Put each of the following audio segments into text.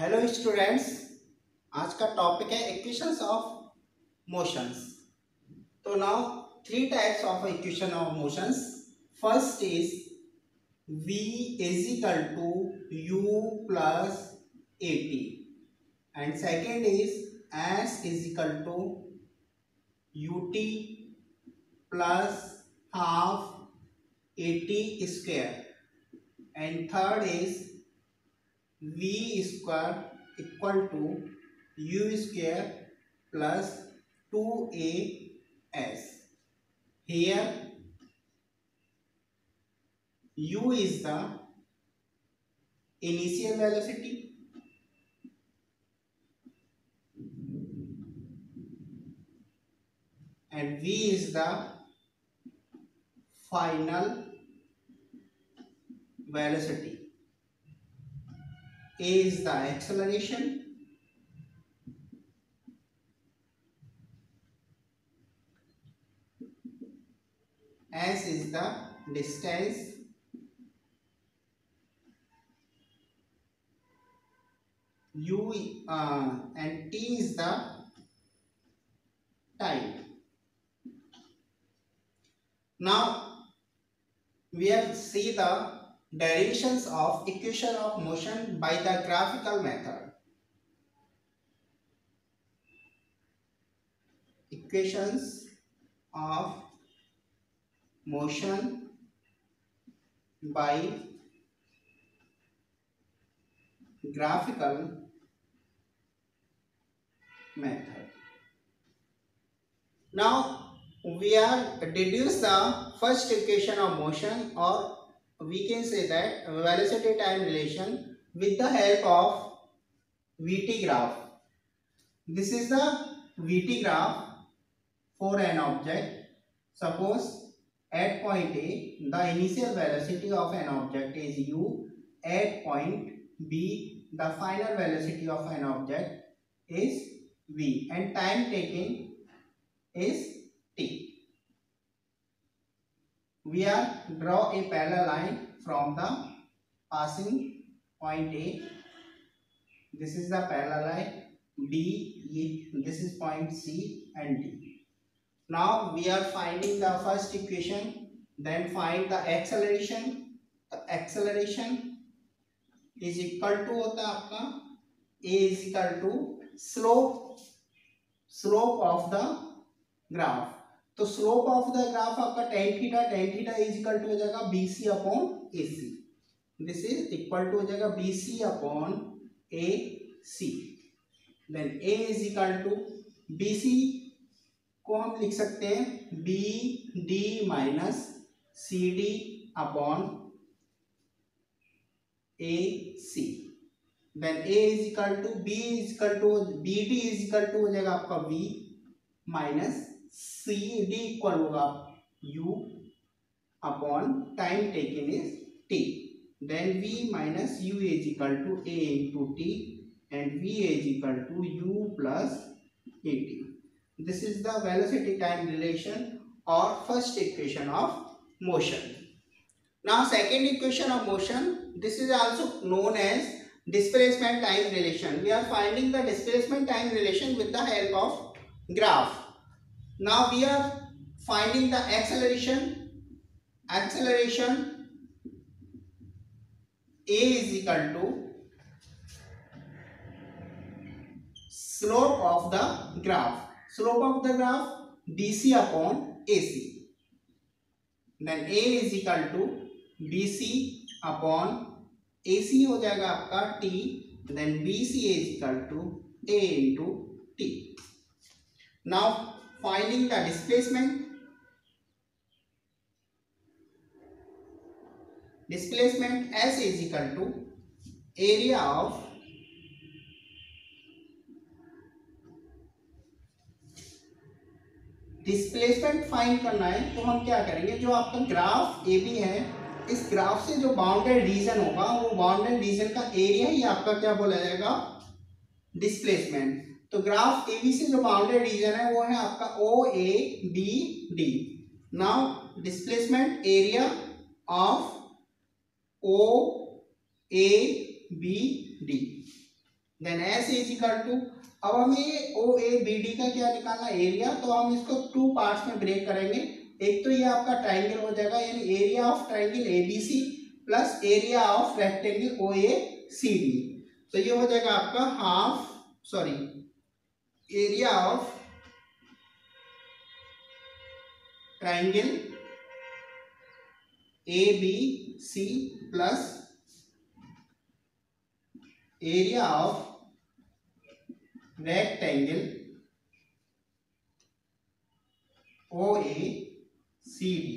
Hello students, आज का topic है इक्वेशंस ऑफ मोशंस। तो now three types of equation of motions. First is v is equal to u plus at and second is s is equal to ut plus half at square and third is v square equal to u square plus 2as. Here u is the initial velocity and v is the final velocity. A is the acceleration, S is the distance, and T is the time. Now we have see the derivations of equation of motion by the graphical method. Equations of motion by graphical method. Now we are deduce the first equation of motion, or we can say that velocity time relation with the help of VT graph. This is the VT graph for an object. Suppose at point A, the initial velocity of an object is u. At point B, the final velocity of an object is v, and time taken is t. We are draw a parallel line from the passing point A. This is the parallel line. B, this is point C and D. Now we are finding the first equation, then find the acceleration. The acceleration is equal to होता है आपका a is equal to slope of the graph. तो slope of the graph आपका tan theta is equal to हो जाएगा bc upon ac. This is equal to हो जाएगा bc upon ac. Then a is equal to bc को हम लिख सकते हैं b d minus c d upon a c. Then a is equal to b is equal to b d is equal to हो जाएगा आपका v minus c d equal होगा u upon time taken is t. Then v minus u is equal to a into t and v is equal to u plus a t. This is the velocity time relation or first equation of motion. Now second equation of motion, this is also known as displacement time relation. We are finding the displacement time relation with the help of graph. Now we are finding the acceleration. Acceleration A is equal to slope of the graph. Slope of the graph BC upon AC. Then A is equal to BC upon AC हो जाएगा आपका T. Then BC is equal to A into T. Now finding the displacement. Displacement S is equal to area of displacement find करना है. तो हम क्या करेंगे, जो आपका ग्राफ ए बी है, इस ग्राफ से जो बाउंडेड रीजन होगा वो बाउंडेड रीजन का एरिया ही आपका क्या बोला जाएगा, डिस्प्लेसमेंट. तो ग्राफ ए बी से जो बाउंडेड रीजन है वो है आपका O A B D. Now displacement area of O A B D. Then s is equal to, अब हमें ओ ए बी डी का क्या निकालना, एरिया। तो हम इसको टू पार्ट्स में ब्रेक करेंगे। एक तो ये आपका ट्राइंगल हो जाएगा, यानी area of triangle A B C plus area of rectangle O A C D. तो ये हो जाएगा आपका half, sorry, area of triangle A B C plus area of rectangle O A C D,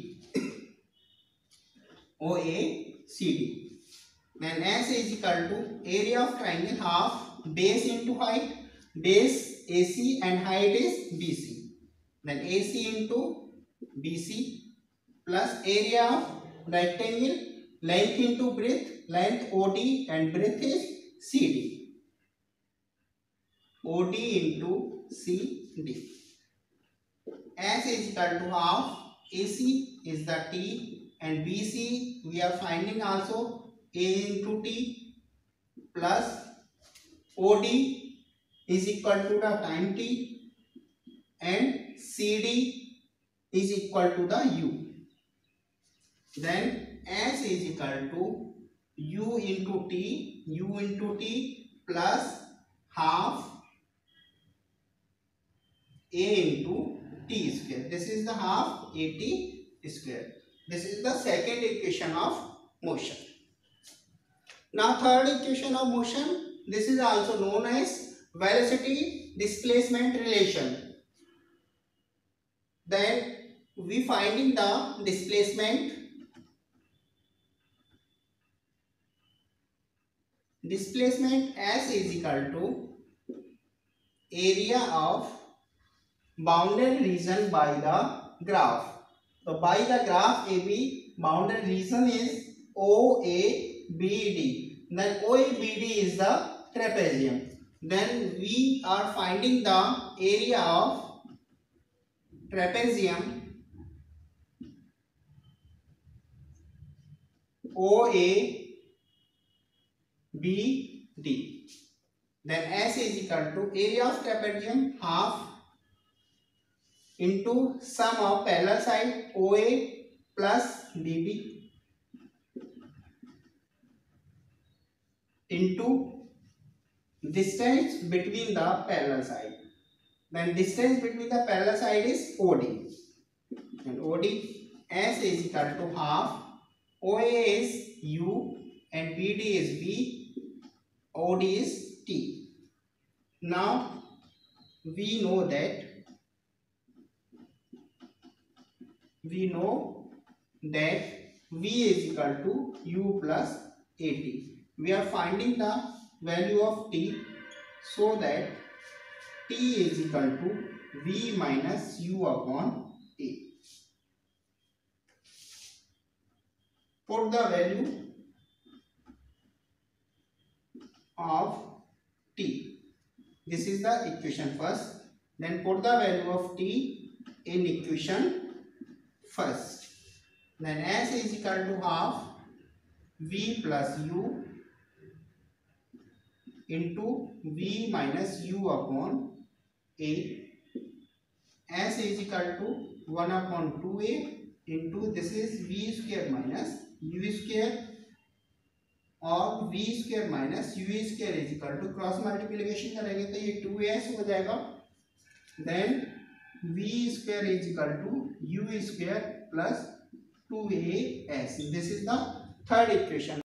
O A C D. Then S is equal to area of triangle half base into height, base AC and height is BC. Then AC into BC plus area of rectangle, length into breadth, length OD and breadth is CD. OD into CD. S is equal to half, AC is the T and BC we are finding also A into T plus OD is equal to the time T and CD is equal to the U. Then S is equal to U into T plus half A into T square. This is the half AT square. This is the second equation of motion. Now third equation of motion, this is also known as velocity displacement relation. Then we finding the displacement S is equal to area of bounded region by the graph. So by the graph AB, bounded region is OABD. Then OABD is the trapezium. Then we are finding the area of trapezium OABD. Then S is equal to area of trapezium half into sum of parallel side OA plus BB into distance between the parallel side. Then distance between the parallel side is OD. And OD, S is equal to half, OA is U and BD is B, OD is T. Now we know that V is equal to U plus AT. We are finding the value of T, so that T is equal to V minus U upon A. Put the value of T. This is the equation first. Then put the value of T in equation first. Then S is equal to half V plus U into V minus U upon A. S is equal to 1 upon 2A into this is V square minus U square, और V square minus U square is equal to cross multiplication करेंगे तो ये 2S हो जाएगा. Then V square is equal to U square plus 2AS. This is the third equation.